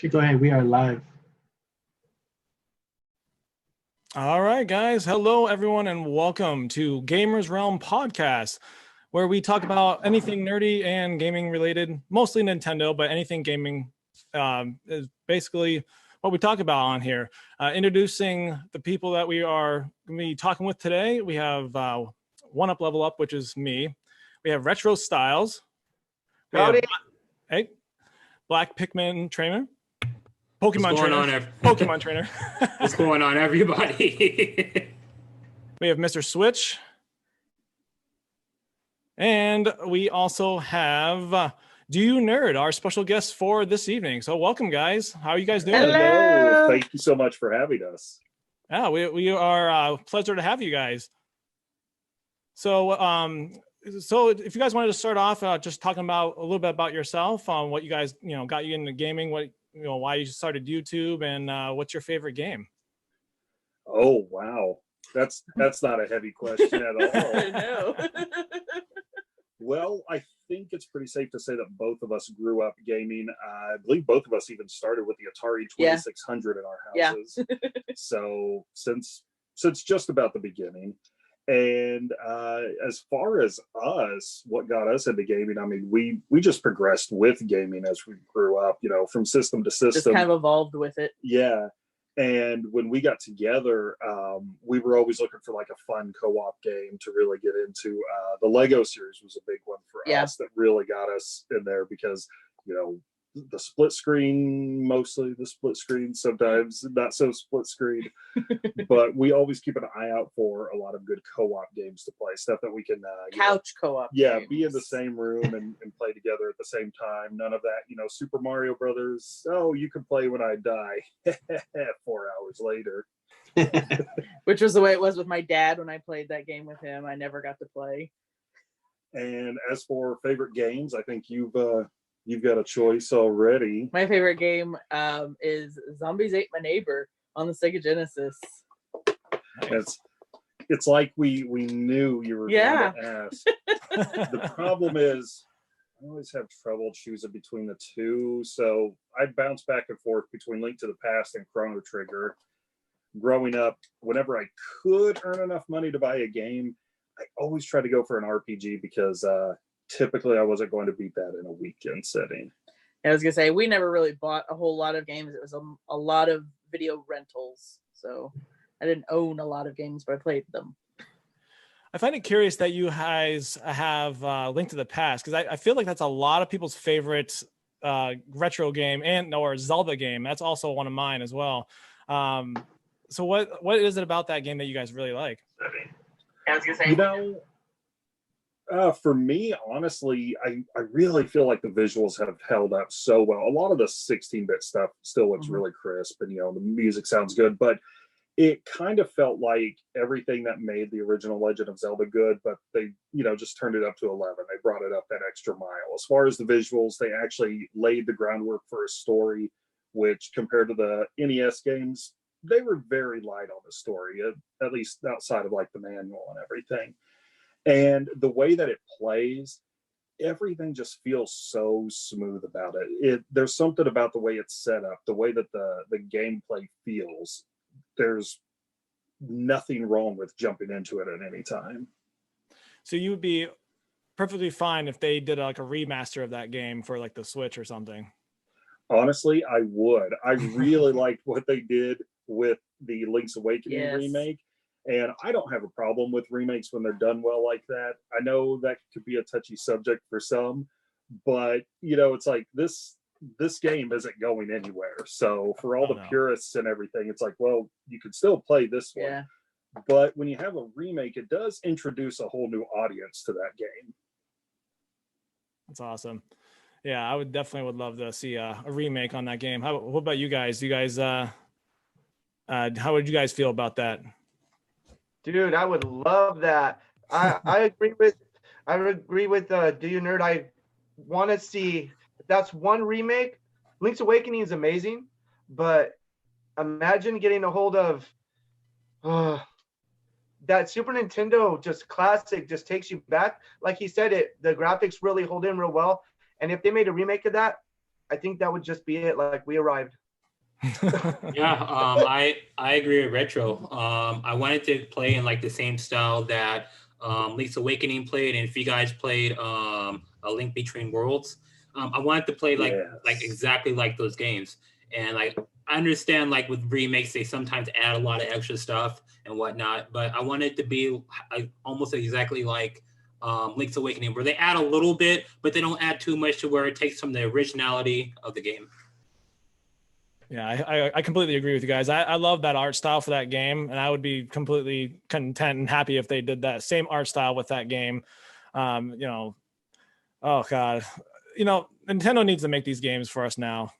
Go ahead. We are live. All right, guys. Hello, everyone, and welcome to Gamerz Realm Podcast, where we talk about anything nerdy and gaming related, mostly Nintendo, but anything gaming is basically what we talk about on here. Introducing the people that we are going to be talking with today. We have One Up Level Up, which is me. We have Retro Stylz. Howdy. Hey, BlackPKMNTrainer. Pokemon trainer. What's going on, everybody? We have Mr. Switch. And we also have DoYouNerd, our special guest for this evening. So welcome, guys. How are you guys doing? Hello. Thank you so much for having us. Yeah, we are pleasure to have you guys. So if you guys wanted to start off just talking about a little bit about yourself, what you guys, got you into gaming, why you started YouTube, and what's your favorite game? Oh, wow. That's not a heavy question at all. I know. Well, I think it's pretty safe to say that both of us grew up gaming. I believe both of us even started with the Atari 2600 in our houses. Yeah. So since just about the beginning. And as far as us, what got us into gaming, I mean, we just progressed with gaming as we grew up, from system to system. Just kind of evolved with it. Yeah. And when we got together, we were always looking for like a fun co-op game to really get into. The Lego series was a big one for us that really got us in there because, the split screen, mostly the split screen, sometimes not so split screen, but we always keep an eye out for a lot of good co-op games to play, stuff that we can couch co-op games. Be in the same room and play together at the same time. None of that, Super Mario Brothers, you can play when I die 4 hours later. Which was the way it was with my dad when I played that game with him. I never got to play. And as for favorite games, I think you've got a choice already. My favorite game is Zombies Ate My Neighbor on the Sega Genesis. It's like we knew you were going to ask. The problem is I always have trouble choosing between the two, so I bounce back and forth between Link to the Past and Chrono Trigger. Growing up, whenever I could earn enough money to buy a game, I always try to go for an RPG because typically I wasn't going to beat that in a weekend setting. I was gonna say we never really bought a whole lot of games. It was a lot of video rentals, so I didn't own a lot of games, but I played them. I find it curious that you guys have Link to the Past, because I feel like that's a lot of people's favorite retro game or Zelda game. That's also one of mine as well. So what is it about that game that you guys really like? I was gonna say, for me, honestly, I really feel like the visuals have held up so well. A lot of the 16-bit stuff still looks really crisp, and the music sounds good, but it kind of felt like everything that made the original Legend of Zelda good, but they, just turned it up to 11. They brought it up that extra mile. As far as the visuals, they actually laid the groundwork for a story, which compared to the NES games, they were very light on the story, at least outside of like the manual and everything. And the way that it plays, everything just feels so smooth about it. There's something about the way it's set up, the way that the gameplay feels. There's nothing wrong with jumping into it at any time. So you would be perfectly fine if they did like a remaster of that game for like the Switch or something? Honestly, I would. I really liked what they did with the Link's Awakening remake. And I don't have a problem with remakes when they're done well like that. I know that could be a touchy subject for some, but it's like this game isn't going anywhere. So for all the purists and everything, it's like, well, you could still play this one. Yeah. But when you have a remake, it does introduce a whole new audience to that game. That's awesome. Yeah, I would love to see a remake on that game. What about you guys? You guys, how would you guys feel about that? Dude, I would love that. I agree with DoYouNerd. I want to see if that's one remake. Link's Awakening is amazing, but imagine getting a hold of that Super Nintendo just classic, just takes you back. Like he said, the graphics really hold in real well. And if they made a remake of that, I think that would just be it. Like, we arrived. Yeah, I agree with Retro. I wanted to play in like the same style that Link's Awakening played, and if you guys played A Link Between Worlds, I wanted to play like exactly like those games. And like I understand like with remakes they sometimes add a lot of extra stuff and whatnot, but I want it to be almost exactly like Link's Awakening, where they add a little bit, but they don't add too much to where it takes from the originality of the game. Yeah, I completely agree with you guys. I love that art style for that game, and I would be completely content and happy if they did that same art style with that game. You know, oh God, you know, Nintendo needs to make these games for us now.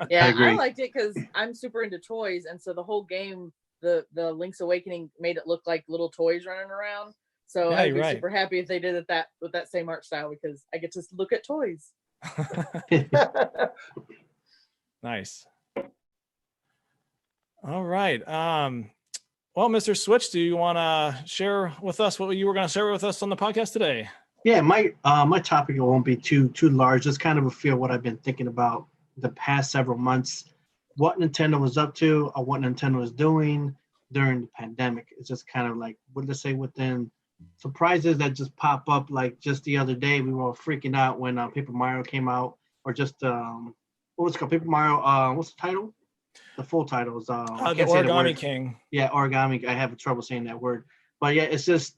Yeah, I liked it because I'm super into toys, and so the whole game, the Link's Awakening made it look like little toys running around. So Yeah, I'd be right. super happy if they did it that with that same art style, because I get to look at toys. Nice. All right. Well, Mr. Switch, do you want to share with us what you were going to share with us on the podcast today? Yeah, my topic won't be too large. Just kind of a feel what I've been thinking about the past several months, what Nintendo was up to, or what Nintendo was doing during the pandemic. It's just kind of like, what to say, within surprises that just pop up. Like just the other day, we were all freaking out when Paper Mario came out, or just what was it called? Paper Mario. What's the title? The full title is the Origami King. Yeah, Origami. I have trouble saying that word, but yeah, it's just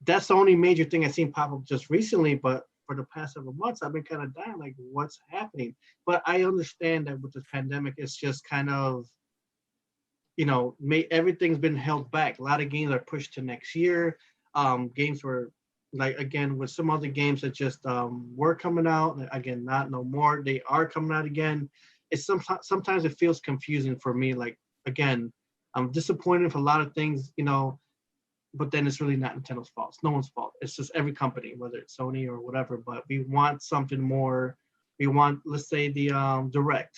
that's the only major thing I've seen pop up just recently. But for the past several months, I've been kind of dying, like, what's happening? But I understand that with this pandemic, it's just kind of, you know, everything's been held back. A lot of games are pushed to next year. Games were, like, again, with some other games that just were coming out, again, not no more. They are coming out again. It's sometimes it feels confusing for me. Like, again, I'm disappointed for a lot of things, you know, but then it's really not Nintendo's fault. It's no one's fault. It's just every company, whether it's Sony or whatever. But we want something more. We want, let's say, the Direct.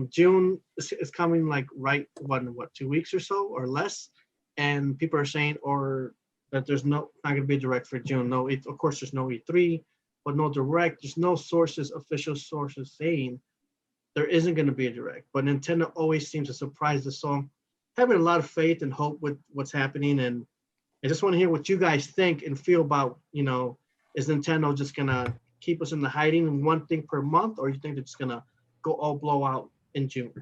June is coming, like, right, what, 2 weeks or so or less, and people are saying that there's not going to be a Direct for June. No, of course there's no E3, but no Direct. There's no official sources saying there isn't going to be a Direct. But Nintendo always seems to surprise us. So I'm having a lot of faith and hope with what's happening, and I just want to hear what you guys think and feel about, you know, is Nintendo just going to keep us in the hiding in one thing per month, or you think they're just going to go all blow out in June?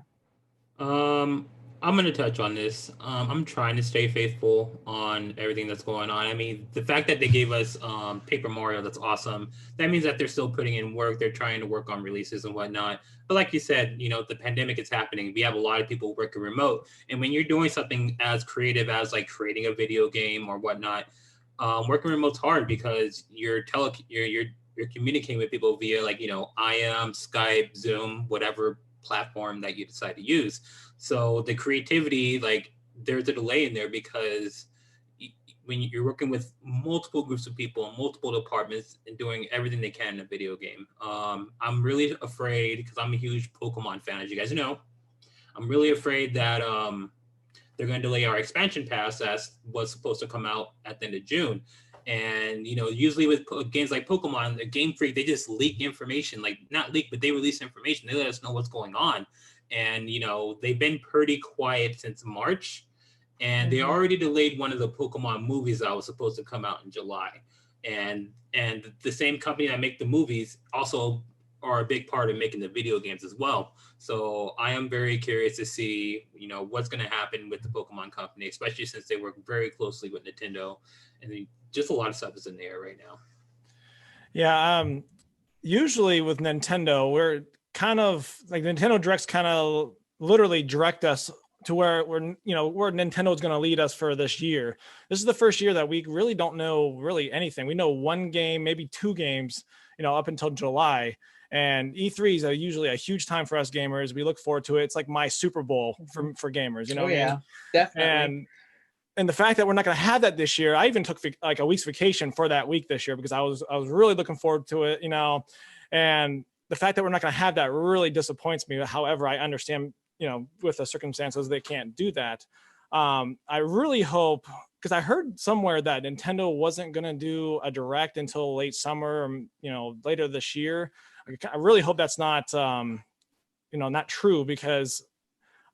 I'm going to touch on this. I'm trying to stay faithful on everything that's going on. I mean, the fact that they gave us Paper Mario, that's awesome. That means that they're still putting in work. They're trying to work on releases and whatnot. But like you said, you know, the pandemic is happening. We have a lot of people working remote. And when you're doing something as creative as like creating a video game or whatnot, working remote's hard because you're communicating with people via, like, you know, IM, Skype, Zoom, whatever platform that you decide to use. So the creativity, like, there's a delay in there because when you're working with multiple groups of people in multiple departments and doing everything they can in a video game. I'm really afraid, because I'm a huge Pokemon fan, as you guys know. I'm really afraid that they're going to delay our expansion pass that was supposed to come out at the end of June. And, you know, usually with games like Pokemon, the Game Freak, they just leak information, like, not leak, but they release information. They let us know what's going on. And, you know, they've been pretty quiet since March, and they already delayed one of the Pokemon movies that was supposed to come out in July. And the same company that make the movies also are a big part of making the video games as well. So I am very curious to see, you know, what's going to happen with the Pokemon company, especially since they work very closely with Nintendo, and just a lot of stuff is in the air right now. Yeah. Usually with Nintendo, we're kind of like, Nintendo Directs kind of literally direct us to where Nintendo is going to lead us for this year. This is the first year that we really don't know really anything. We know one game, maybe two games, you know, up until July. And E3s are usually a huge time for us gamers. We look forward to it. It's like my Super Bowl for gamers, you know? Definitely. And the fact that we're not going to have that this year, I even took like a week's vacation for that week this year because I was really looking forward to it, you know. And the fact that we're not going to have that really disappoints me. However, I understand, you know, with the circumstances, they can't do that. I really hope, because I heard somewhere that Nintendo wasn't going to do a Direct until late summer, or, you know, later this year. I really hope that's not, not true, because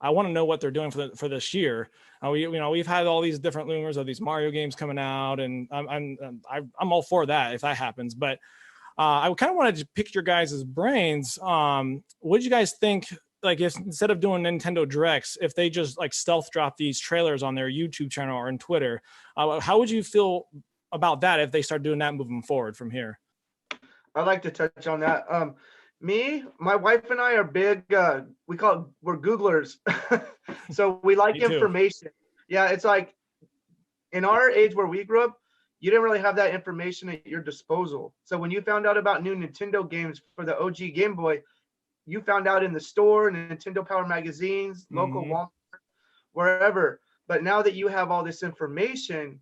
I want to know what they're doing for this year. We've had all these different rumors of these Mario games coming out, and I'm all for that if that happens. But I kind of wanted to pick your guys' brains. What did you guys think? Like, if instead of doing Nintendo Directs, if they just like stealth drop these trailers on their YouTube channel or on Twitter, how would you feel about that if they start doing that moving forward from here? I'd like to touch on that. My wife and I are big, we're Googlers. So we like information. Yeah, it's like in our age where we grew up, you didn't really have that information at your disposal. So when you found out about new Nintendo games for the OG Game Boy, you found out in the store, Nintendo Power magazines, local Walmart, wherever. But now that you have all this information,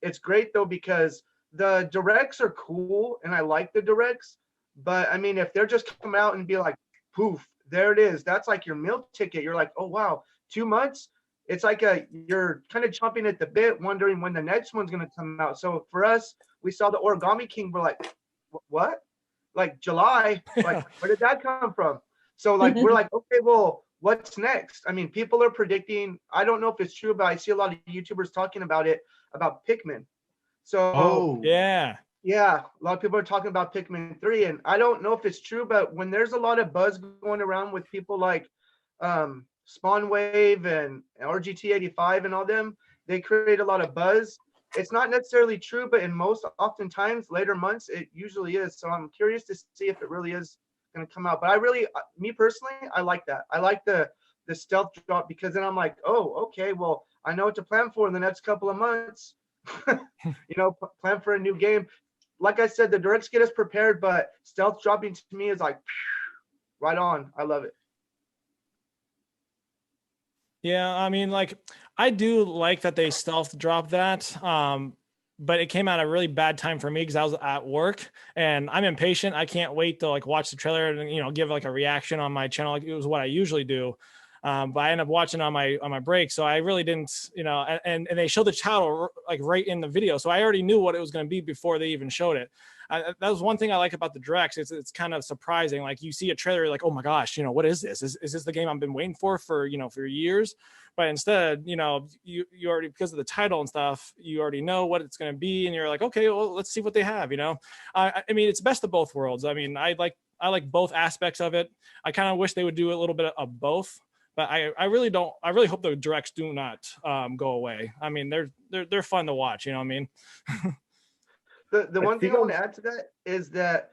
it's great though, because the directs are cool and I like the directs. But I mean, if they're just come out and be like, poof, there it is. That's like your meal ticket. You're like, oh wow, 2 months. It's like you're kind of chomping at the bit, wondering when the next one's gonna come out. So for us, we saw the Origami King. We're like, what? Like July? Like where did that come from? So like we're like, okay, well, what's next? I mean, people are predicting. I don't know if it's true, but I see a lot of YouTubers talking about it, about Pikmin. So yeah, a lot of people are talking about Pikmin 3, and I don't know if it's true, but when there's a lot of buzz going around with people like Spawnwave and RGT85 and all them, they create a lot of buzz. It's not necessarily true, but in oftentimes later months, it usually is. So I'm curious to see if it really is going to come out. But me personally, I like that. I like the stealth drop, because then I'm like, oh, okay, well, I know what to plan for in the next couple of months. Plan for a new game. Like I said, the directs get us prepared, but stealth dropping to me is like right on. I love it. Yeah, I mean, like, I do like that they stealth dropped that, but it came at a really bad time for me because I was at work and I'm impatient. I can't wait to like watch the trailer and give like a reaction on my channel. Like, it was what I usually do, but I ended up watching on my break, so I really didn't, and they showed the title like right in the video, so I already knew what it was going to be before they even showed it. That was one thing I like about the directs. It's kind of surprising. Like, you see a trailer, you're like, oh my gosh, what is this? Is this the game I've been waiting for years? But instead, you already, because of the title and stuff, you already know what it's going to be, and you're like, okay, well, let's see what they have. I mean, it's best of both worlds. I mean, I like both aspects of it. I kind of wish they would do a little bit of both, but I really don't. I really hope the directs do not go away. I mean, they're fun to watch. You know what I mean? The one thing I want to add to that is that,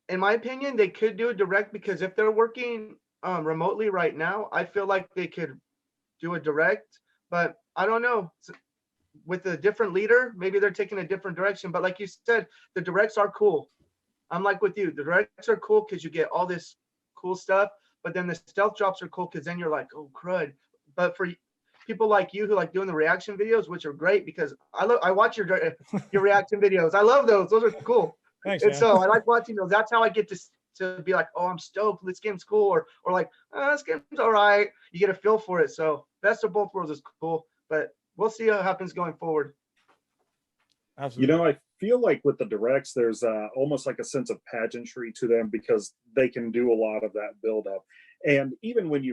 in my opinion, they could do a direct, because if they're working remotely right now, I feel like they could do a direct, but I don't know. With a different leader, maybe they're taking a different direction. But like you said, the directs are cool. I'm like with you. The directs are cool because you get all this cool stuff, but then the stealth drops are cool because then you're like, oh crud. But for people like you who like doing the reaction videos, which are great, because I watch your reaction videos. I love those. Those are cool. Thanks, and man. So I like watching those. That's how I get to be like, oh, I'm stoked. This game's cool. Or like, oh, this game's all right. You get a feel for it. So best of both worlds is cool. But we'll see what happens going forward. Absolutely. I feel like with the directs, there's almost like a sense of pageantry to them, because they can do a lot of that build up. And even when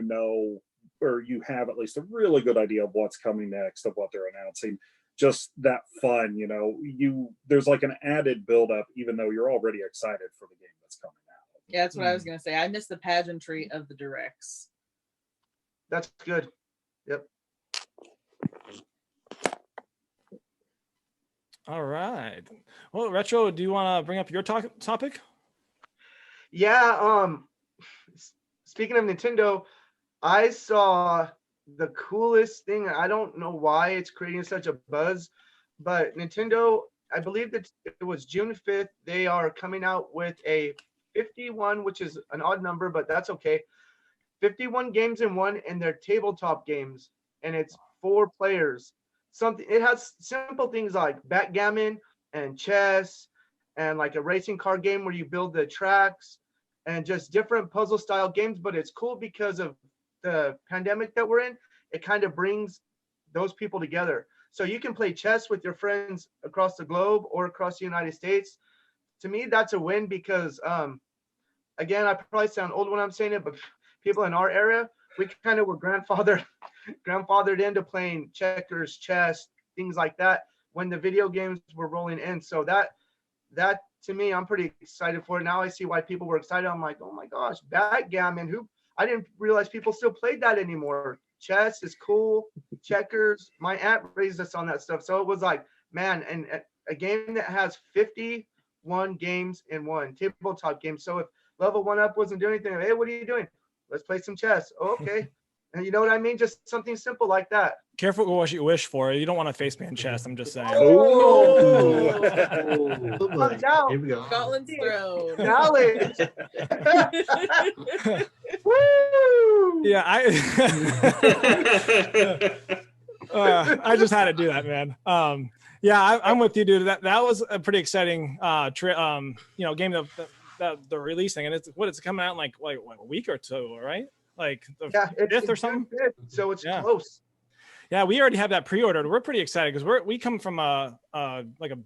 or you have at least a really good idea of what's coming next, of what they're announcing, just that fun, there's like an added build up, even though you're already excited for the game that's coming out. Yeah, that's what I was going to say. I miss the pageantry of the directs. That's good. Yep. All right. Well, Retro, do you want to bring up your topic? Yeah. Speaking of Nintendo, I saw the coolest thing. I don't know why it's creating such a buzz, but Nintendo, I believe that it was June 5th, they are coming out with a 51, which is an odd number, but that's okay. 51 games in one, and they're tabletop games, and it's 4 players. It has simple things like backgammon and chess, and like a racing car game where you build the tracks, and just different puzzle style games. But it's cool because of the pandemic that we're in. It kind of brings those people together. So you can play chess with your friends across the globe or across the United States. To me, that's a win, because again, I probably sound old when I'm saying it, but people in our era, we kind of were grandfathered into playing checkers, chess, things like that when the video games were rolling in. So that to me, I'm pretty excited for it. Now I see why people were excited. I'm like, oh my gosh, backgammon. I didn't realize people still played that anymore. Chess is cool. Checkers. My aunt raised us on that stuff. So it was like, man, and a game that has 51 games in one tabletop game. So if level 1 up wasn't doing anything, hey, what are you doing? Let's play some chess. Oh, okay. And you know what I mean? Just something simple like that. Careful what you wish for. You don't want a faceman chest. I'm just saying. Oh, here we go. Scotland's throne. Knowledge. Woo! Yeah, I just had to do that, man. Yeah, I'm with you, dude. That was a pretty exciting game that they're releasing, and it's coming out in like a week or two, right? Like the 5th or something. So it's close. Yeah, we already have that pre-ordered. We're pretty excited because we come from a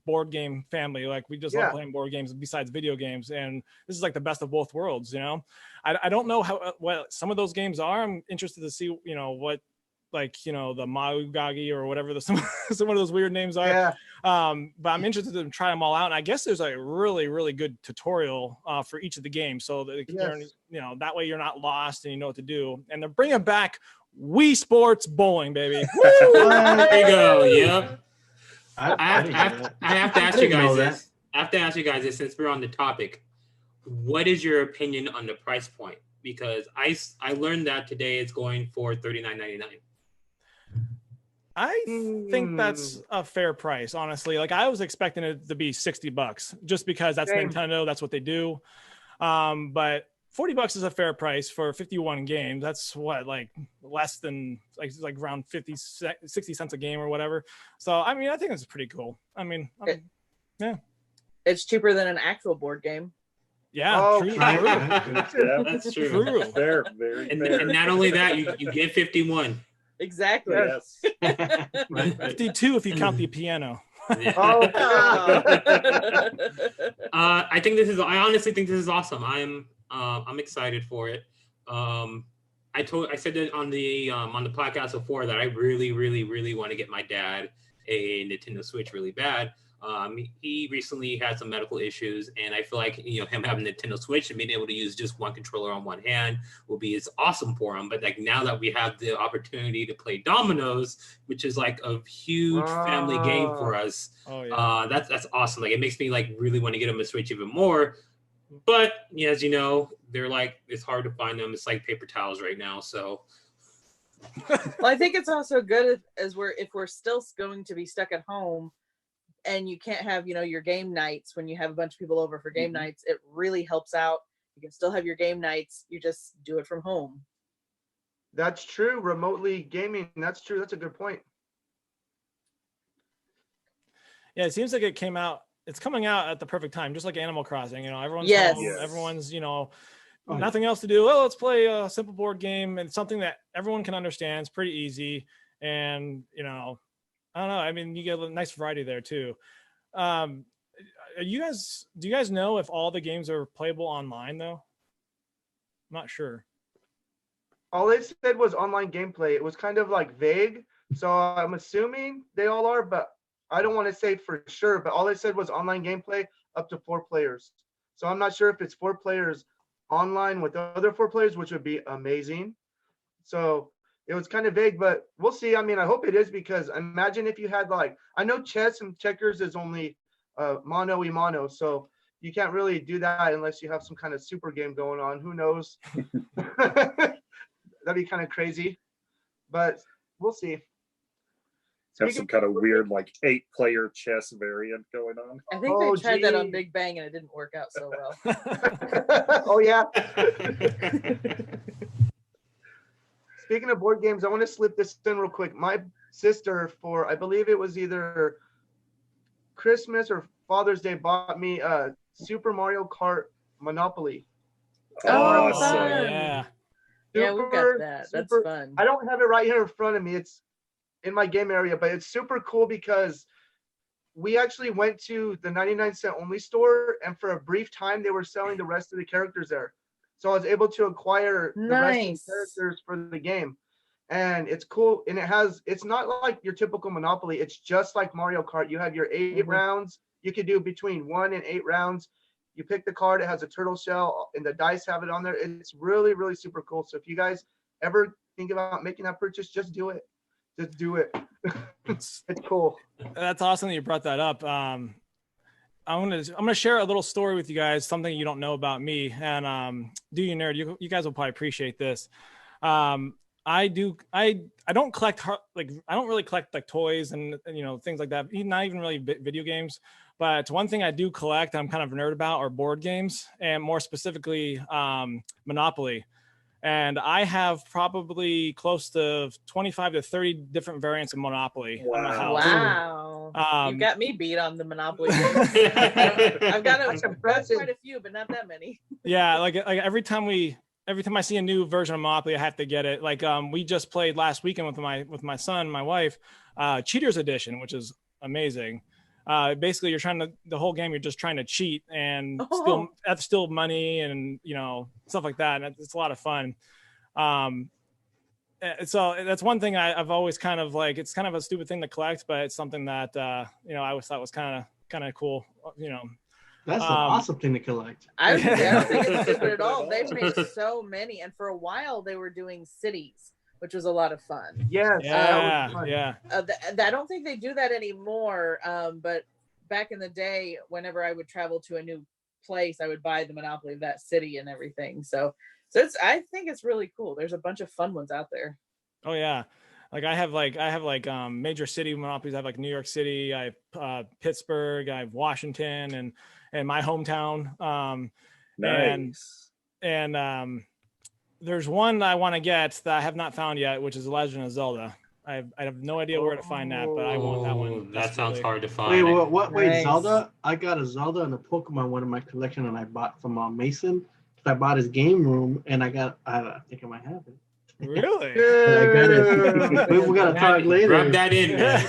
board game family. Like we just love playing board games besides video games, and this is like the best of both worlds. I don't know what some of those games are. I'm interested to see what the Maugagi or whatever some of those weird names are. Yeah. But I'm interested to try them all out, and I guess there's a really, really good tutorial for each of the games, so that that way you're not lost and you know what to do. And they're bringing back Wii Sports bowling, baby. There you go. Yep. I have to ask you guys this. I have to ask you guys this since we're on the topic. What is your opinion on the price point? Because I learned that today it's going for $39.99. I think that's a fair price, honestly. Like I was expecting it to be $60 just because that's Nintendo, that's what they do. But $40 is a fair price for 51 games. That's what, like less than like around 60 cents a game or whatever. So I mean, I think it's pretty cool. I mean, yeah, it's cheaper than an actual board game. Yeah, true. Yeah, that's true. Fair, very fair. And not only that, you get 51. Exactly. Yes. Right. 52 if you count the piano. Yeah. I honestly think this is awesome. I'm excited for it. I said that on the podcast before that I really, really, really want to get my dad a Nintendo Switch really bad. He recently had some medical issues, and I feel like him having a Nintendo Switch and being able to use just one controller on one hand will be as awesome for him. But like now that we have the opportunity to play dominoes, which is like a huge family game for us, that's awesome. Like it makes me like really want to get him a Switch even more. But as you know, they're like it's hard to find them. It's like paper towels right now. So. Well, I think it's also good if we're still going to be stuck at home. And you can't have, your game nights when you have a bunch of people over for game nights. It really helps out. You can still have your game nights. You just do it from home. That's true. Remotely gaming. That's true. That's a good point. Yeah, it seems like it's coming out at the perfect time, just like Animal Crossing. Everyone's home, everyone's, nothing else to do. Well, let's play a simple board game and something that everyone can understand. It's pretty easy. And, I don't know. I mean, you get a nice variety there too. Do you guys know if all the games are playable online though? I'm not sure. All they said was online gameplay. It was kind of like vague. So I'm assuming they all are, but I don't want to say for sure, but all they said was online gameplay up to 4 players. So I'm not sure if it's 4 players online with other 4 players, which would be amazing. So it was kind of vague, but we'll see. I mean, I hope it is because imagine if you had I know chess and checkers is only mano y mano, so you can't really do that unless you have some kind of super game going on. Who knows? That'd be kind of crazy, but we'll see. Have some kind of weird 8-player chess variant going on. I think they tried that on Big Bang and it didn't work out so well. Oh yeah. Speaking of board games, I want to slip this in real quick. My sister, for I believe it was either Christmas or Father's Day, bought me a Super Mario Kart Monopoly. Oh, awesome. Yeah. Yeah, we got that. That's fun. I don't have it right here in front of me. It's in my game area, but it's super cool because we actually went to the 99-cent only store, and for a brief time, they were selling the rest of the characters there. So I was able to acquire the rest of Nice. the characters for the game. And it's cool. And it's not like your typical Monopoly. It's just like Mario Kart. You have your 8 rounds. You can do between 1 and 8 rounds. You pick the card. It has a turtle shell and the dice have it on there. It's really, really super cool. So if you guys ever think about making that purchase, just do it. Just do it. It's cool. That's awesome that you brought that up. I'm gonna share a little story with you guys, something you don't know about me. And DoYouNerd, you guys will probably appreciate this. I don't collect I don't really collect like toys and things like that. Not even really video games. But one thing I do collect, I'm kind of a nerd about, are board games, and more specifically Monopoly. And I have probably close to 25 to 30 different variants of Monopoly. Wow. Wow. You got me beat on the Monopoly game. I've got quite a few, but not that many. Yeah, like every time I see a new version of Monopoly, I have to get it. Like we just played last weekend with my son, my wife, Cheaters Edition, which is amazing. Basically, the whole game, you're just trying to cheat and steal money and stuff like that. And it's a lot of fun. So that's one thing I've always kind of like. It's kind of a stupid thing to collect, but it's something that I always thought was kind of cool. That's an awesome thing to collect. I don't think it's stupid at all. They've made so many, and for a while they were doing cities, which was a lot of fun. Yes. Yeah. I don't think they do that anymore. But back in the day, whenever I would travel to a new place, I would buy the Monopoly of that city and everything. So I think it's really cool. There's a bunch of fun ones out there. Oh yeah. Like I have major city monopolies. I have like New York City, I have Pittsburgh, I have Washington, and my hometown. Nice. And there's one I want to get that I have not found yet, which is Legend of Zelda. I have no idea where to find that, but I want that one. That sounds hard to find. Wait, what? Wait, Nice. Zelda? I got a Zelda and a Pokemon one in my collection, and I bought from Mason. I bought his game room, and I think I might have it. Really? I got it. We gotta talk later. Rub that in, man.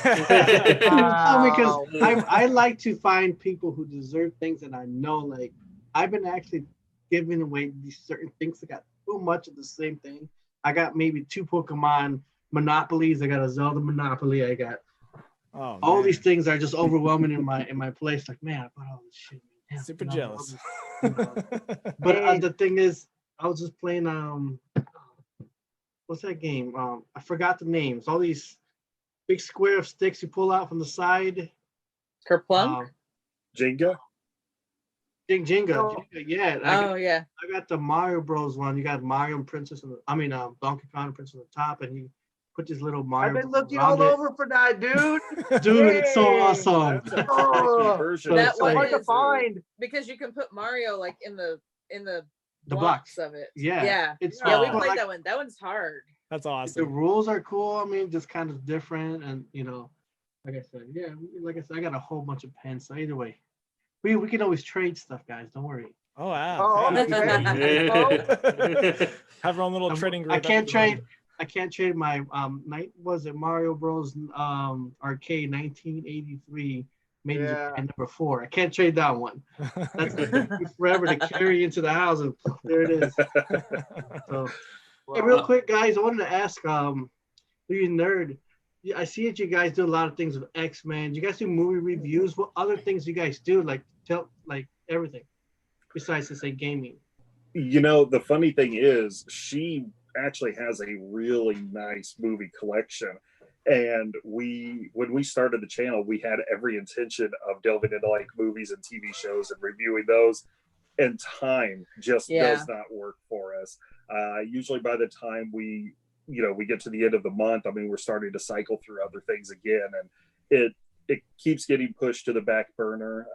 Because I like to find people who deserve things, and I know, like, I've been actually giving away these certain things that got so much of the same thing. I got maybe 2 Pokemon Monopolies. I got a Zelda Monopoly. I got all these things are just overwhelming in my place. Like, man, I bought all this shit. Man, super jealous. But the thing is, I was just playing what's that game? I forgot the names. All these big square of sticks you pull out from the side. Kerplunk? Jenga? Jenga. Yeah. Yeah. I got the Mario Bros one. You got Mario and Princess Donkey Kong and Princess on the top, and you put this little Mario. I've been looking all over for that, dude. Dude, it's so awesome. Version. That so one hard to is- find. Because you can put Mario like in the The blocks blocks. of it. Yeah. Yeah. It's Yeah, we cool. played Like, that one. That one's hard. That's the awesome. rules are cool. I mean, just kind of different, and like I said, I got a whole bunch of pens. So either way, we can always trade stuff, guys. Don't worry. Oh wow. Oh, okay. Have our own little trading group. I can't trade my Mario Bros arcade 1983 made in Japan #4. I can't trade that one. That's forever to carry into the house, and there it is. So, hey, real quick, guys, I wanted to ask DoYouNerd. I see that you guys do a lot of things with X-Men. You guys do movie reviews. What other things do you guys do? Like everything besides to say gaming. The funny thing is, she actually has a really nice movie collection. And when we started the channel, we had every intention of delving into like movies and TV shows and reviewing those. And time just does not work for us. Usually by the time we get to the end of the month, I mean, we're starting to cycle through other things again. And it keeps getting pushed to the back burner.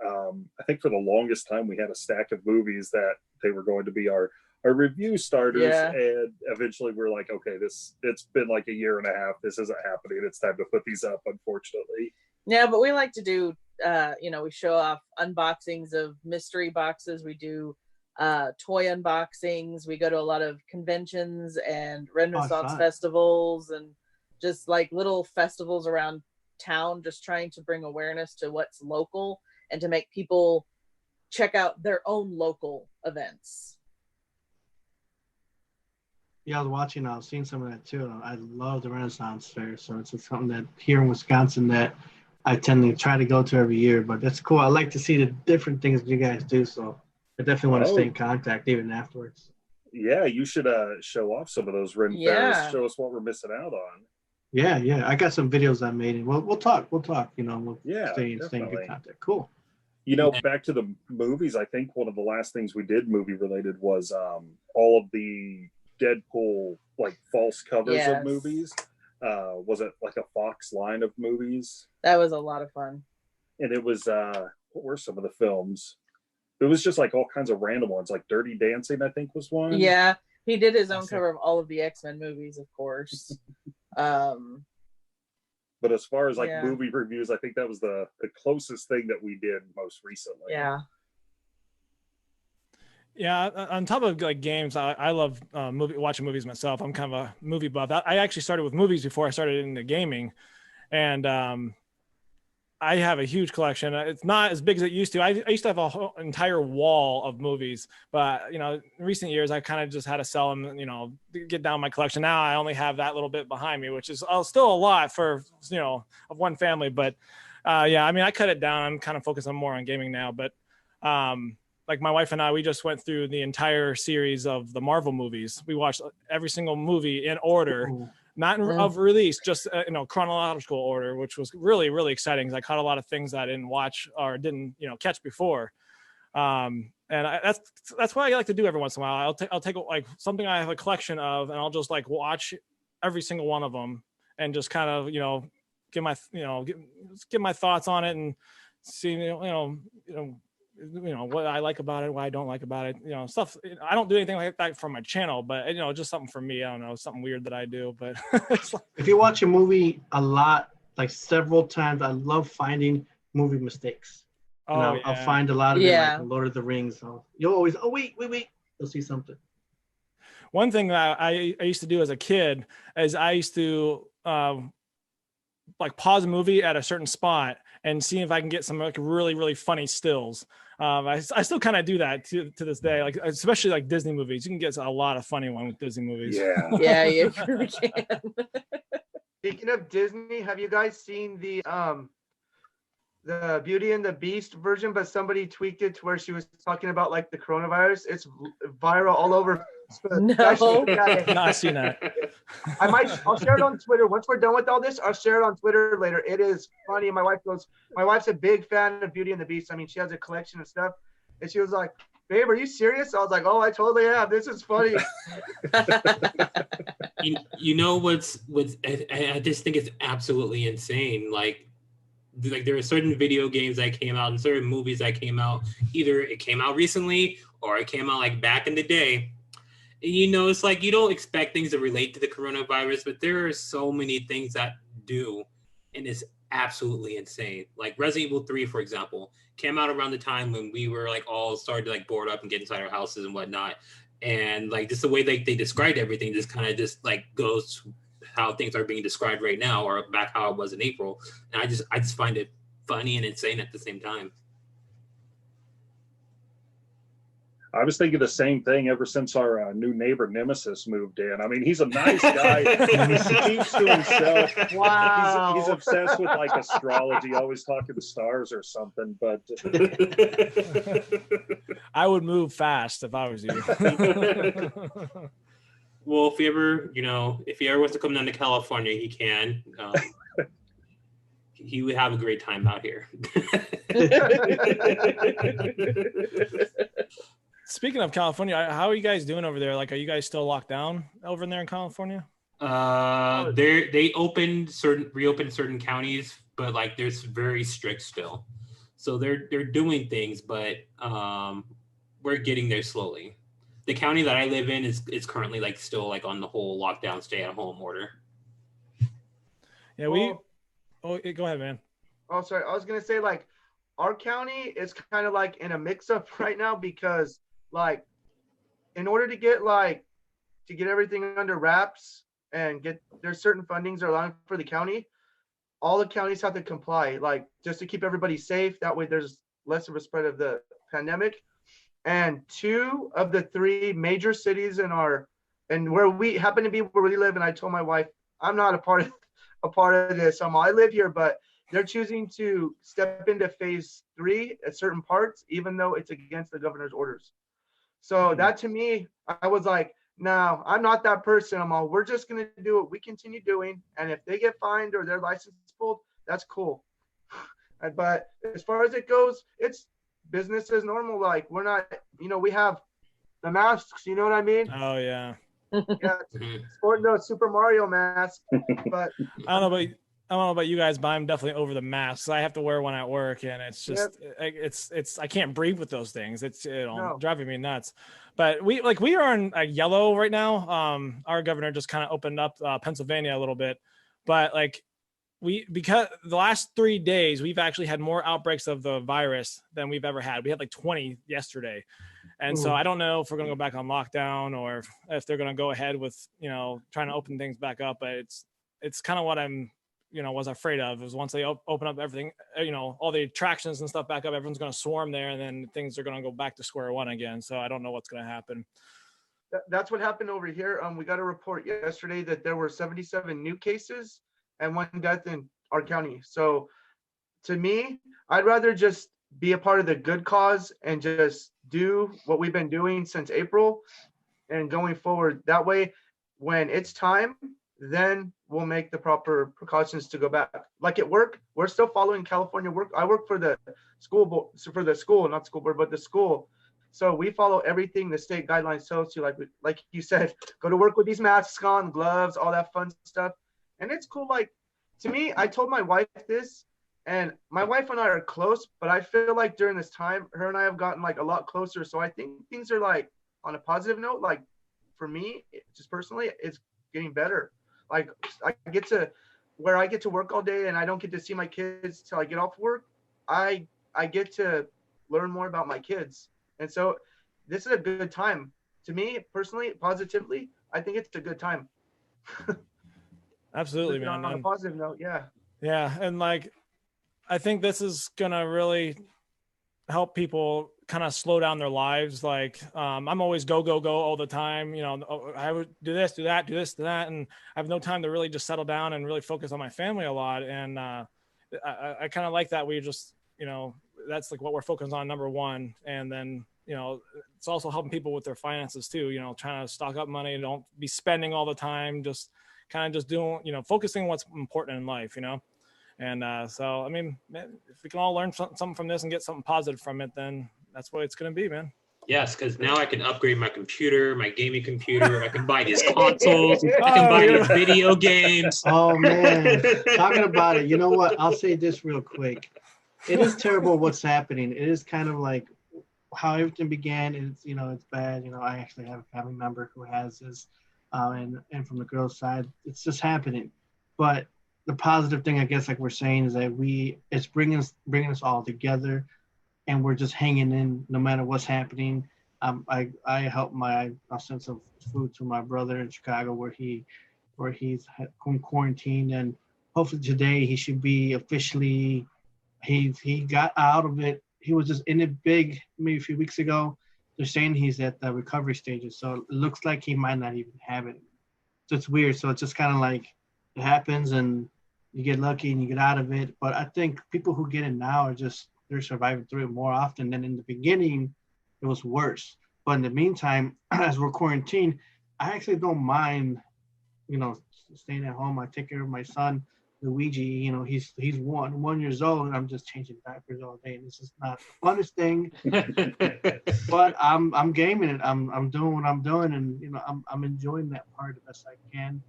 I think for the longest time, we had a stack of movies that they were going to be our review starters. Yeah. And eventually we're like, okay, it's been like a year and a half. This isn't happening. It's time to put these up, unfortunately. Yeah, but we like to do, we show off unboxings of mystery boxes. We do toy unboxings. We go to a lot of conventions and Renaissance festivals and just like little festivals around town, just trying to bring awareness to what's local and to make people check out their own local events. Yeah, I was watching. I was seeing some of that too. I love the Renaissance Fair, so it's just something that here in Wisconsin that I tend to try to go to every year. But that's cool. I like to see the different things you guys do, so I definitely want to stay in contact even afterwards. Yeah, you should show off some of those Ren fairs. Show us what we're missing out on. Yeah. I got some videos I made, and we'll talk. We'll stay in good contact. Cool. Back to the movies. I think one of the last things we did movie related was all of the Deadpool like false covers of movies. Was it like a Fox line of movies? That was a lot of fun. And it was what were some of the films? It was just like all kinds of random ones, like Dirty Dancing, I think was one. Yeah, he did his own cover of all of the X-Men movies, of course. But as far as like movie reviews, I think that was the closest thing that we did most recently. Yeah. Yeah, on top of like games, I love watching movies myself. I'm kind of a movie buff. I actually started with movies before I started into gaming, and I have a huge collection. It's not as big as it used to. I used to have a whole entire wall of movies, but in recent years I kind of just had to sell them, to get down my collection. Now I only have that little bit behind me, which is still a lot for of one family. But I cut it down. I'm kind of focused on more on gaming now. But like my wife and I, we just went through the entire series of the Marvel movies. We watched every single movie in order. Ooh. Not of release, just chronological order, which was really, really exciting because I caught a lot of things that I didn't watch or didn't catch before. That's what I like to do every once in a while. I'll take like something I have a collection of, and I'll just like watch every single one of them and just kind of give my thoughts on it and see what I like about it, what I don't like about it, stuff. I don't do anything like that for my channel, but just something for me. I don't know, something weird that I do. But if you watch a movie a lot, like several times, I love finding movie mistakes. I'll find a lot of it, like Lord of the Rings. So you'll always, wait, you'll see something. One thing that I used to do as a kid is I used to like pause a movie at a certain spot and see if I can get some like really, really funny stills. I still kind of do that to this day, like especially like Disney movies. You can get a lot of funny ones with Disney movies. Yeah, you really can. Speaking of Disney, have you guys seen the Beauty and the Beast version, but somebody tweaked it to where she was talking about like the coronavirus? It's viral all over. No, not seen that. I'll share it on Twitter. Once we're done with all this, I'll share it on Twitter later. It is funny. My wife's a big fan of Beauty and the Beast. I mean, she has a collection of stuff. And she was like, babe, are you serious? I was like, oh, I totally am. This is funny. I just think it's absolutely insane. Like there are certain video games that came out and certain movies that came out. Either it came out recently or it came out like back in the day. It's like you don't expect things to relate to the coronavirus, but there are so many things that do, and it's absolutely insane. Like Resident Evil 3, for example, came out around the time when we were like all started to like board up and get inside our houses and whatnot. And like just the way they described everything just kind of just like goes to how things are being described right now or back how it was in April. And I just find it funny and insane at the same time. I was thinking the same thing ever since our new neighbor Nemesis moved in. I mean, he's a nice guy. He keeps to himself. Wow. He's obsessed with like astrology, always talking to stars or something. But I would move fast if I was you. Well, if he ever wants to come down to California, he can. He would have a great time out here. Speaking of California, how are you guys doing over there? Like, are you guys still locked down over there in California? They reopened certain counties, but like there's very strict still. So they're doing things, but we're getting there slowly. The county that I live in is currently like still like on the whole lockdown, stay at home order. Yeah, go ahead, man. Oh, sorry. I was gonna say like our county is kind of like in a mix-up right now because like in order to get everything under wraps and there's certain fundings are allowed for the county, all the counties have to comply, like just to keep everybody safe. That way there's less of a spread of the pandemic. And 2 of the 3 major cities in our and where we happen to be where we live, and I told my wife, I'm not a part of this. I live here, but they're choosing to step into phase 3 at certain parts, even though it's against the governor's orders. So that to me, I was like, no, I'm not that person. We're just going to do what we continue doing. And if they get fined or their license pulled, that's cool. But as far as it goes, it's business as normal. Like, we're not, we have the masks, you know what I mean? Oh, yeah. Yeah, sporting those Super Mario masks. But I don't know about you guys, but I'm definitely over the masks. I have to wear one at work, and it's just it's I can't breathe with those things. It's driving me nuts. But we are in a yellow right now. Our governor just kind of opened up Pennsylvania a little bit, but because the last 3 days we've actually had more outbreaks of the virus than we've ever had. We had 20 yesterday. And so I don't know if we're going to go back on lockdown or if they're going to go ahead with, trying to open things back up. But it's kind of what I'm, was afraid of, is once they open up everything, all the attractions and stuff back up, everyone's going to swarm there, and then things are going to go back to square one again. So I don't know what's going to happen. That's what happened over here. We got a report yesterday that there were 77 new cases and 1 death in our county. So to me, I'd rather just be a part of the good cause and just do what we've been doing since April and going forward. That way, when it's time, then we'll make the proper precautions to go back. Like at work, we're still following California work. I work for the school board, not school board, but the school. So we follow everything the state guidelines tell us to, like you said, go to work with these masks on, gloves, all that fun stuff. And it's cool. Like, to me, I told my wife this, and my wife and I are close, but I feel like during this time, her and I have gotten a lot closer. So I think things are on a positive note. Like, for me, just personally, it's getting better. Like, I get to work all day and I don't get to see my kids till I get off work. I get to learn more about my kids. And so this is a good time. To me, personally, positively, I think it's a good time. Absolutely, man. On a positive note, yeah. Yeah, and I think this is gonna really help people kind of slow down their lives. I'm always go all the time. I would do this, do that, do this, do that, and I have no time to really just settle down and really focus on my family a lot. And I kind of like that. We just, that's what we're focused on, number one. And then, it's also helping people with their finances too. Trying to stock up money, don't be spending all the time. Just kind of just doing, focusing on what's important in life, And so, I mean, man, if we can all learn something from this and get something positive from it, then that's what it's going to be, man. Yes, because now I can upgrade my computer, my gaming computer. I can buy these consoles. I can buy these video games. Oh, man. Talking about it, you know what? I'll say this real quick. It is terrible what's happening. It is kind of like how everything began. It's, it's bad. I actually have a family member who has this. And from the girl's side, it's just happening. But the positive thing, I guess, like we're saying, is that it's bringing us all together, and we're just hanging in no matter what's happening. I helped I'll send some food to my brother in Chicago where he's quarantined, and hopefully today he should be officially. He got out of it. He was just in it big maybe a few weeks ago. They're saying he's at the recovery stages, so it looks like he might not even have it. So it's weird. So it's just kind of like it happens, and you get lucky and you get out of it. But I think people who get it now they're surviving through it more often than in the beginning. It was worse. But in the meantime, as we're quarantined, I actually don't mind, staying at home. I take care of my son, Luigi. He's 1 year old, and I'm just changing diapers all day. And this is not the funnest thing, but I'm gaming it. I'm doing what I'm doing, and I'm enjoying that part the best I can.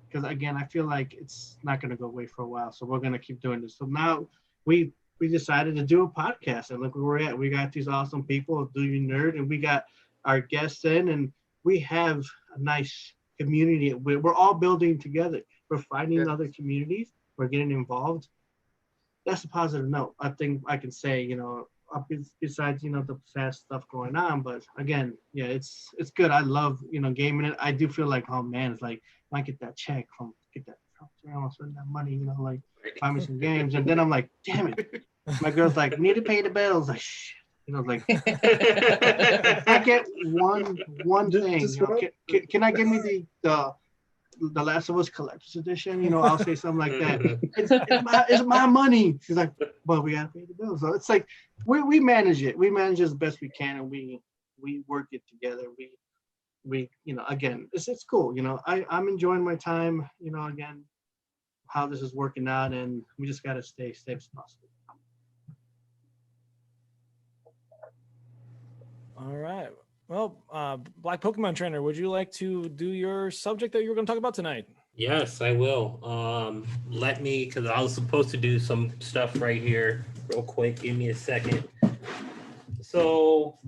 Because again, I feel like it's not going to go away for a while, so we're going to keep doing this. So now we decided to do a podcast, and look where we're at. We got these awesome people, DoYouNerd, and we got our guests in, and we have a nice community. We're all building together. We're finding other communities. We're getting involved. That's a positive note. I think I can say, besides, the sad stuff going on. But again, yeah, it's good. I love, gaming it. I do feel like, oh man, it's like, I might get that check I want to spend that money, buy me some games. And then I'm like, damn it. My girl's like, we need to pay the bills. Like, shit. You know, like I get one thing. You know, can I give me the Last of Us Collector's Edition? You know, I'll say something like that. It's my money. She's like, but we gotta pay the bills. So it's like we manage it. We manage it as best we can, and we work it together. We you know, again, it's cool. You know, I'm enjoying my time. You know, again, how this is working out, and we just gotta stay safe as possible. All right. Well, Black Pokemon Trainer, would you like to do your subject that you were going to talk about tonight? Yes, I will. Let me, because I was supposed to do some stuff right here real quick. Give me a second. So,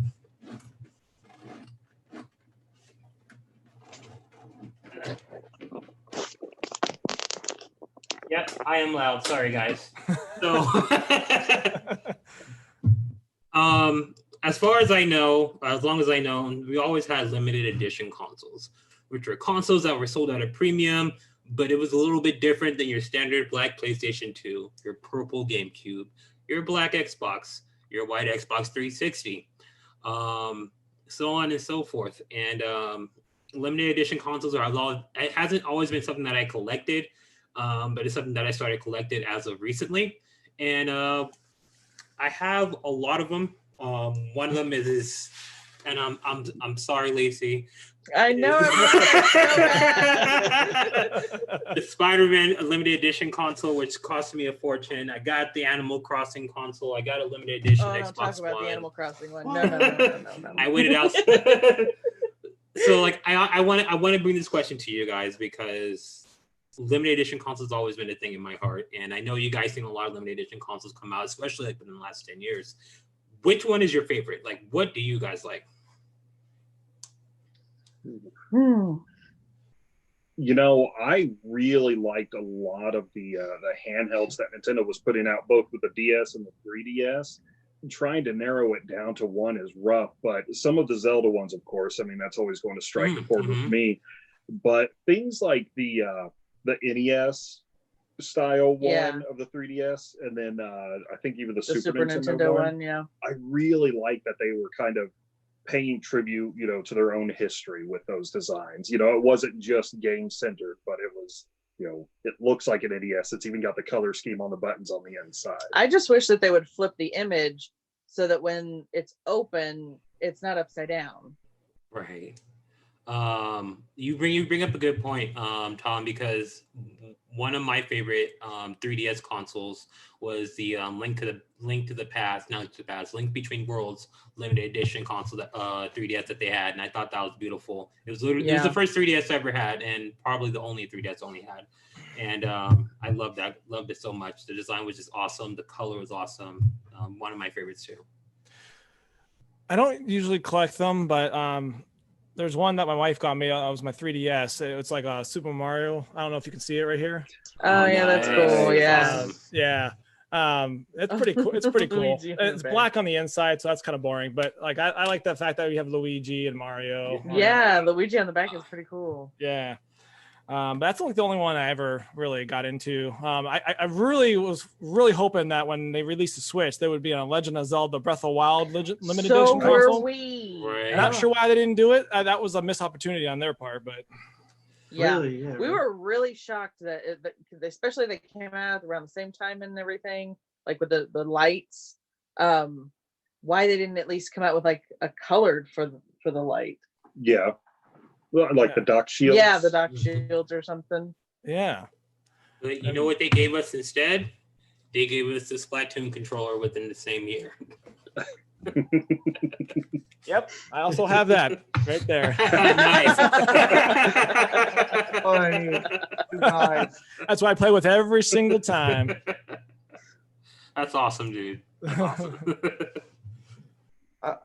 yep, I am loud. Sorry, guys. So, as far as I know, as long as I know, we always had limited edition consoles, which were consoles that were sold at a premium, but it was a little bit different than your standard black PlayStation 2, your purple GameCube, your black Xbox, your white Xbox 360, so on and so forth. And limited edition consoles it hasn't always been something that I collected, but it's something that I started collecting as of recently. And I have a lot of them. One of them is, and I'm sorry, Lacey. I know. The Spider-Man limited edition console, which cost me a fortune. I got the Animal Crossing console. I got a limited edition Xbox don't talk about One. the Animal Crossing one. No. I waited out. So, like, I want to bring this question to you guys because limited edition consoles has always been a thing in my heart, and I know you guys seen a lot of limited edition consoles come out, especially like within the last 10 years. Which one is your favorite? Like, what do you guys like? You know, I really liked a lot of the handhelds that Nintendo was putting out, both with the DS and the 3DS. Trying to narrow it down to one is rough, but some of the Zelda ones, of course, I mean, that's always going to strike a chord with me. But things like the NES style one of the 3DS, and then I think even the Super Nintendo one. Yeah, I really like that they were kind of paying tribute, you know, to their own history with those designs. You know, it wasn't just game centered, but it was, you know, it looks like an NES. It's even got the color scheme on the buttons on the inside. I just wish that they would flip the image so that when it's open, it's not upside down. Right. You bring up a good point, Tom, because one of my favorite 3DS consoles was the Link Between Worlds limited edition console, that 3DS that they had, and I thought that was beautiful. It was literally it was the first 3DS I ever had, and probably the only 3DS I only had. And I loved it so much. The design was just awesome. The color was awesome. One of my favorites too. I don't usually collect them, but there's one that my wife got me. It was my 3DS. It's like a Super Mario. I don't know if you can see it right here. Oh yeah, that's cool. Yeah. Yeah. It's pretty cool. It's pretty cool. It's black on the inside, so that's kind of boring. But like, I like the fact that we have Luigi and Mario. Yeah, Luigi on the back is pretty cool. Yeah. But that's like the only one I ever really got into. I really was hoping that when they released the Switch, there would be a Legend of Zelda Breath of Wild limited edition console. So were we. Right. Not sure why they didn't do it. That was a missed opportunity on their part, but. Yeah, really, we were really shocked that especially they came out around the same time and everything, like with the lights. Why they didn't at least come out with like a colored for the light? Yeah. Like the dock shields. Yeah, the dock shields or something. Yeah. But you know what they gave us instead? They gave us the Splatoon controller within the same year. Yep, I also have that right there. Nice. Nice. That's why I play with every single time. That's awesome, dude. That's awesome.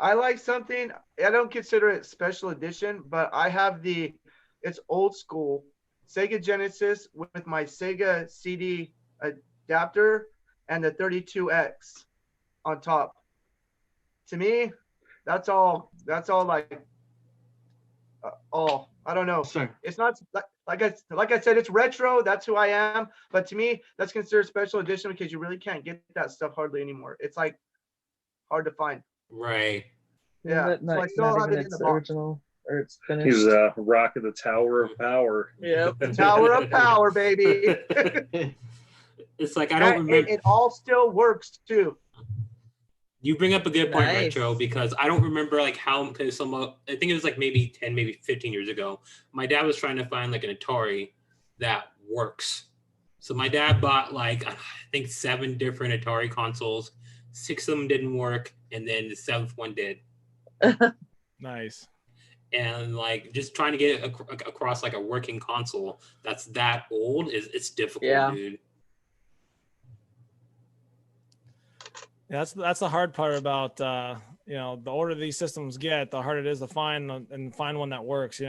I like something. I don't consider it special edition, but I have it's old school Sega Genesis with my Sega CD adapter and the 32X on top. To me, that's all like all. I don't know. Sir. It's not like I said, it's retro. That's who I am. But to me, that's considered special edition because you really can't get that stuff hardly anymore. It's like hard to find. Right. Yeah, But so I not, still not have even it in the its box. original or its finished. He's rocking the Tower of Power. Yep. Tower of Power, baby. It's like I don't And remember. it all still works too. You bring up a good point, Nice. Retro, because I don't remember like how, because I think it was like maybe 10, maybe 15 years ago. My dad was trying to find like an Atari that works. So my dad bought like, I think 7 different Atari consoles. 6 of them didn't work. And then the 7th one did. Nice. And like just trying to get across like a working console that's that old it's difficult, Yeah. dude. Yeah, that's the hard part about the older these systems get, the harder it is to find one that works.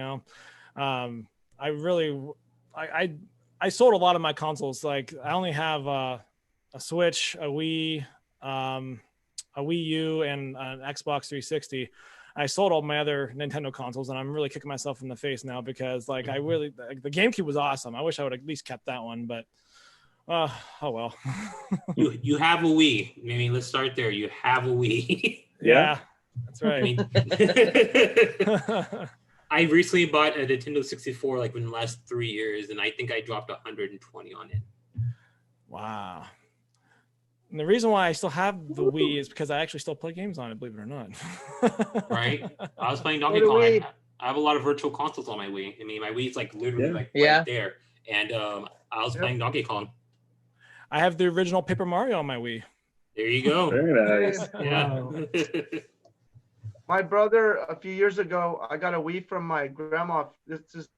I sold a lot of my consoles. Like I only have a Switch, a Wii U, and an Xbox 360. I sold all my other Nintendo consoles, and I'm really kicking myself in the face now because like the GameCube was awesome. I wish I would at least kept that one, but oh well. you have a Wii. I mean, let's start there. You have a Wii. Yeah, that's right. I mean, I recently bought a Nintendo 64 like in the last 3 years, and I think I dropped 120 on it. Wow. And the reason why I still have the Wii is because I actually still play games on it, believe it or not. Right? I was playing Donkey Kong. I have a lot of virtual consoles on my Wii. I mean, my Wii's like literally like right there. And I was playing Donkey Kong. I have the original Paper Mario on my Wii. There you go. Very nice. Yeah. My brother, a few years ago, I got a Wii from my grandma. This is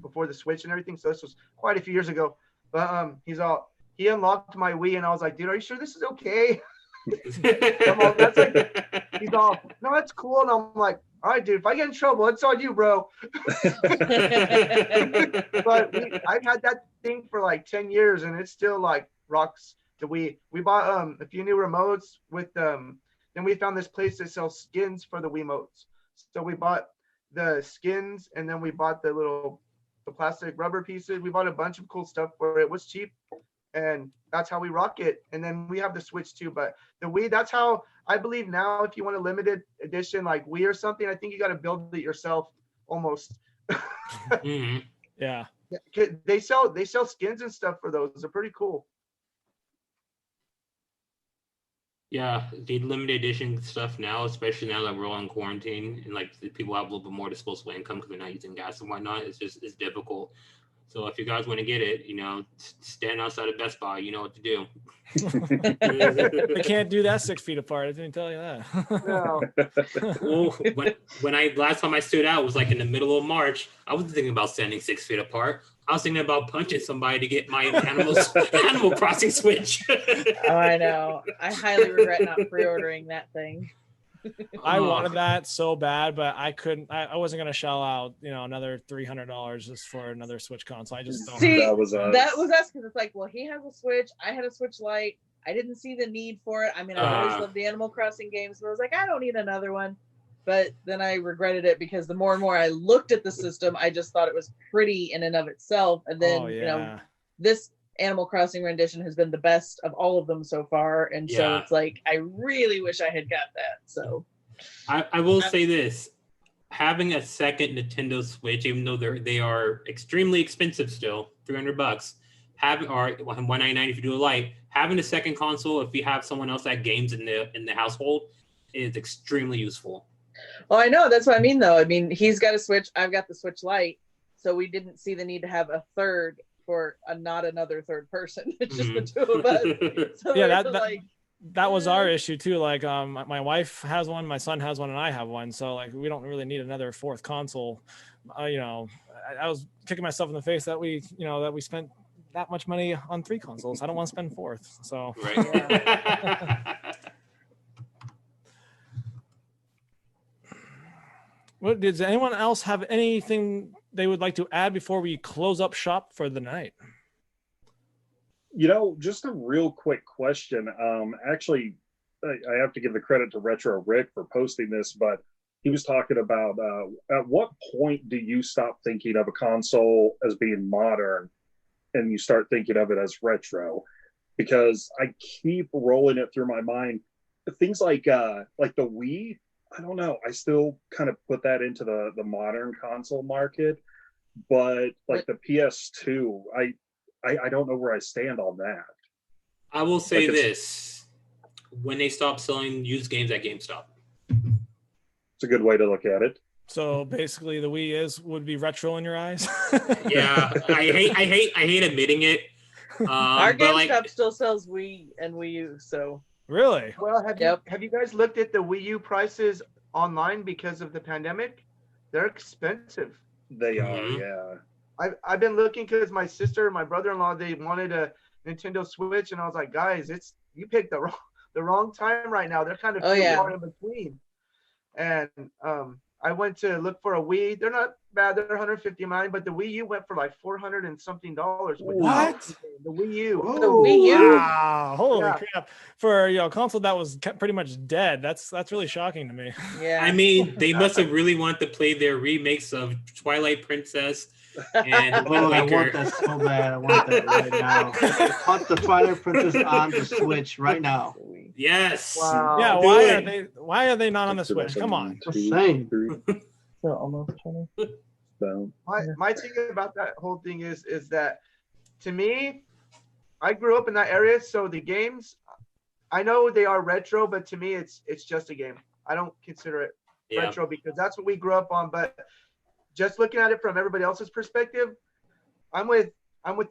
before the Switch and everything, so this was quite a few years ago. But he unlocked my Wii, and I was like, dude, are you sure this is okay? He's all, no, it's cool. And I'm like, all right, dude, if I get in trouble, it's on you, bro. But I've had that thing for like 10 years, and it still like rocks the Wii. We bought a few new remotes with then we found this place that sells skins for the Wiimotes. So we bought the skins, and then we bought the plastic rubber pieces. We bought a bunch of cool stuff for it. It was cheap, and that's how we rock it. And then we have the Switch too, but the Wii, that's how I believe now, if you want a limited edition like Wii or something, I think you got to build it yourself almost. Mm-hmm. Yeah. They sell skins and stuff for those. They're pretty cool. Yeah, the limited edition stuff now, especially now that we're all in quarantine and like people have a little bit more disposable income because they're not using gas and whatnot, it's difficult. So if you guys want to get it, stand outside of Best Buy. You know what to do. They can't do that 6 feet apart. I didn't tell you that. No. Well, when last time I stood out was like in the middle of March. I wasn't thinking about standing 6 feet apart. I was thinking about punching somebody to get my Animal Crossing Switch. Oh, I know. I highly regret not pre-ordering that thing. I wanted that so bad, but I couldn't. I wasn't going to shell out, another $300 just for another Switch console. I just don't. See, that was us because it's like, well, he has a Switch. I had a Switch Lite. I didn't see the need for it. I mean, I always loved the Animal Crossing games, but I was like, I don't need another one. But then I regretted it because the more and more I looked at the system, I just thought it was pretty in and of itself. And then, this Animal Crossing rendition has been the best of all of them so far. And so it's like, I really wish I had got that. So I will say this, having a second Nintendo Switch, even though they are extremely expensive still, $300, or $199 if you do a Lite, having a second console, if you have someone else that games in the household, is extremely useful. Well, I know, that's what I mean though. I mean, he's got a Switch, I've got the Switch Lite, so we didn't see the need to have a third for not another third person. It's just the two of us. So that was our issue too. Like my wife has one, my son has one, and I have one. So like we don't really need another fourth console. I was kicking myself in the face that we spent that much money on 3 consoles. I don't want to spend 4th. So right. Well, does anyone else have anything they would like to add before we close up shop for the night? Just a real quick question. Actually, I have to give the credit to Retro Rick for posting this, but he was talking about at what point do you stop thinking of a console as being modern and you start thinking of it as retro? Because I keep rolling it through my mind. things like the Wii, I don't know. I still kind of put that into the modern console market, but like the PS2, I don't know where I stand on that. I will say this: when they stop selling used games at GameStop, it's a good way to look at it. So basically, the Wii would be retro in your eyes. Yeah, I hate admitting it. Our but GameStop still sells Wii and Wii U, so. Really? Well, have you guys looked at the Wii U prices online because of the pandemic? They're expensive. They are, yeah. I've been looking because my sister and my brother-in-law, they wanted a Nintendo Switch, and I was like, guys, you picked the wrong time right now. They're kind of far in between. And I went to look for a Wii. They're not bad. They're $159, but the Wii U went for like $400 and something. What? The Wii U. The Wii U. Wow! Holy crap! For a console that was pretty much dead. That's really shocking to me. Yeah. I mean, they must have really wanted to play their remakes of Twilight Princess and Wind I Waker. want that so bad. I want that right now. Put the Twilight Princess on the Switch right now. Yes. Wow. Yeah. Why are they not on the Switch? Come on. Just saying. They're almost 20. My thing about that whole thing is that, to me, I grew up in that area, so the games, I know they are retro, but to me it's just a game. I don't consider it retro because that's what we grew up on. But just looking at it from everybody else's perspective, I'm with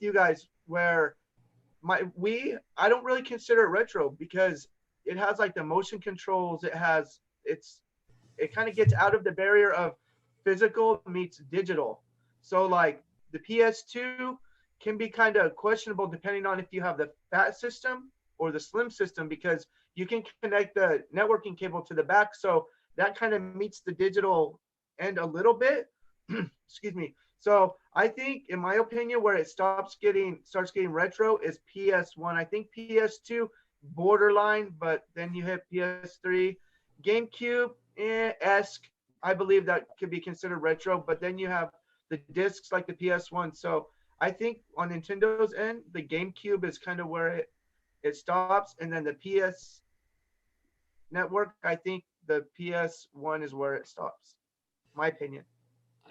you guys where my Wii, I don't really consider it retro because it has like the motion controls. It kind of gets out of the barrier of physical meets digital. So like the PS2 can be kind of questionable depending on if you have the fat system or the slim system, because you can connect the networking cable to the back. So that kind of meets the digital end a little bit. Excuse me. So I think, in my opinion, where it starts getting retro is PS1. I think PS2 borderline, but then you hit PS3, GameCube esque. I believe that could be considered retro, but then you have the discs like the PS1. So I think on Nintendo's end, the GameCube is kind of where it stops, and then the PS network, I think the PS1 is where it stops. My opinion.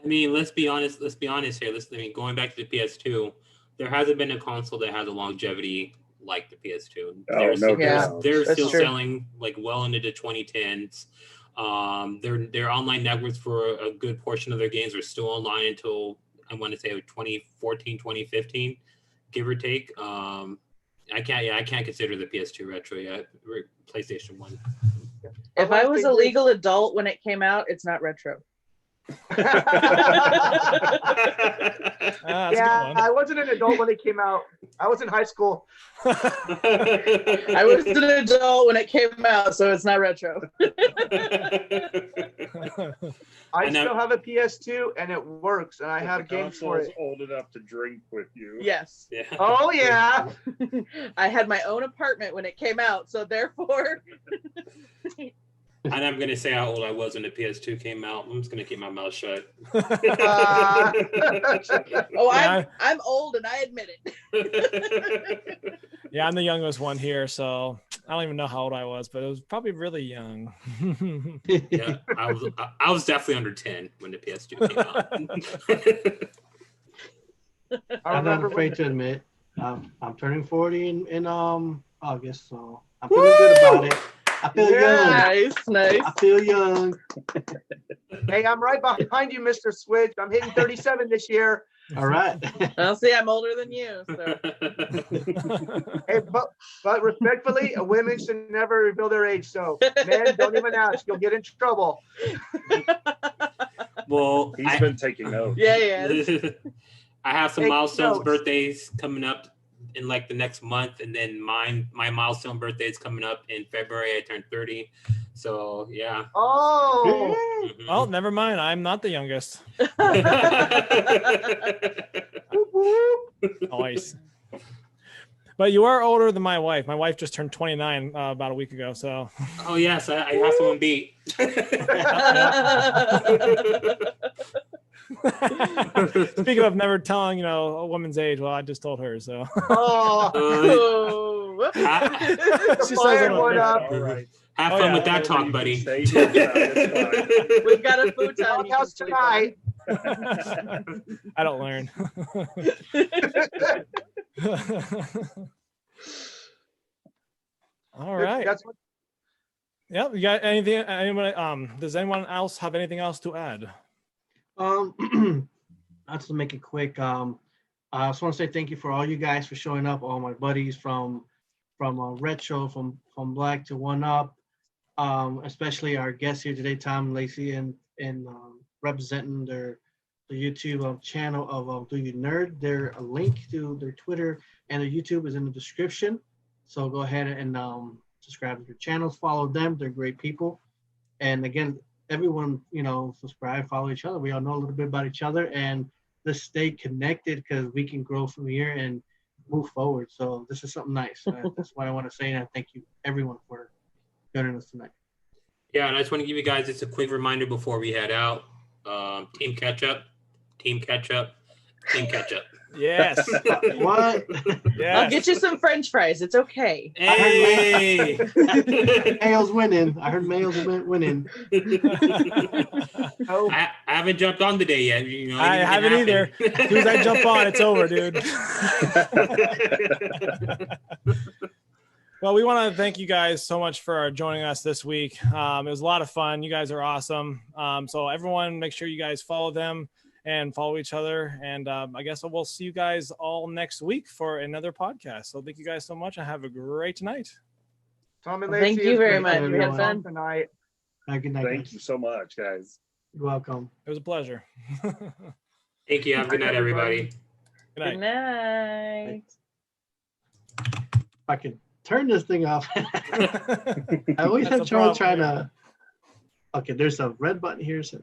I mean, let's be honest here. Going back to the PS2, there hasn't been a console that has a longevity like the PS2. They're still selling like well into the 2010s. Their online networks for a good portion of their games are still online until, I want to say, 2014, 2015, give or take. I can't consider the PS2 retro yet. PlayStation 1. If I was a legal adult when it came out, it's not retro. I wasn't an adult when it came out. I was in high school. I was an adult when it came out, so it's not retro. I still have a PS2 and it works, and I have games for it. Old enough to drink with you. Yes. Yeah. Oh yeah. I had my own apartment when it came out, so therefore. And I'm gonna say how old I was when the PS2 came out. I'm just gonna keep my mouth shut. I'm old and I admit it. Yeah, I'm the youngest one here, so I don't even know how old I was, but it was probably really young. Yeah, I was definitely under 10 when the PS2 came out. I'm not afraid to admit, I'm turning 40 in August, so I'm feeling good about it. I feel young. Nice. I feel young. Hey, I'm right behind you, Mr. Switch. I'm hitting 37 this year. All right. I'll see. I'm older than you. So. Hey, but respectfully, women should never reveal their age. So, men, don't even ask. You'll get in trouble. Well, he's been taking notes. Yeah. I have some milestones birthdays coming up in like the next month, and then my milestone birthday is coming up in February. I turned 30, so yeah. Oh, well, never mind. I'm not the youngest. Nice. But you are older than my wife. My wife just turned 29 about a week ago. So. Oh yes, I have someone beat. Speaking of never telling, a woman's age, well, I just told her, so. Oh. She says one up. All right. Have Oh, fun yeah. with that You talk, can buddy. stay here tonight, it's We've got a futon. you can Doghouse sleep on. tonight. I don't learn. All right. That's what, Yeah, you got anything? Anyone? Does anyone else have anything else to add? I'll just make it quick. I just want to say thank you for all you guys for showing up. All my buddies from Retro, from Black to One Up, especially our guests here today, Tom and Lacey, and representing the YouTube channel of DoYouNerd. Their link to their Twitter and their YouTube is in the description. So go ahead and subscribe to their channels, follow them. They're great people. And again, everyone, subscribe, follow each other. We all know a little bit about each other, and let's stay connected because we can grow from here and move forward. So this is something nice. That's what I want to say, and I thank you everyone for joining us tonight. Yeah, and I just want to give you guys just a quick reminder before we head out. Team catch up, team catch up, team catch up. Yes. What? Yes. I'll get you some French fries. It's okay. Hey! Mayo's winning. I heard Mayo's winning. oh, I haven't jumped on today yet. I haven't either. As soon as I jump on, it's over, dude. Well, we want to thank you guys so much for joining us this week. It was a lot of fun. You guys are awesome. So everyone, make sure you guys follow them and follow each other. And I guess we'll see you guys all next week for another podcast. So thank you guys so much and have a great night. Tom and Well, Lacey, thank you it's very great much. having We had you fun. on tonight. Good night, Thank guys. you so much, guys. You're welcome. It was a pleasure. Thank you. Have a good night, everybody. Good night. Good night. If I can turn this thing off. I always That's have a trouble problem, trying yeah. to. Okay, there's a red button here. So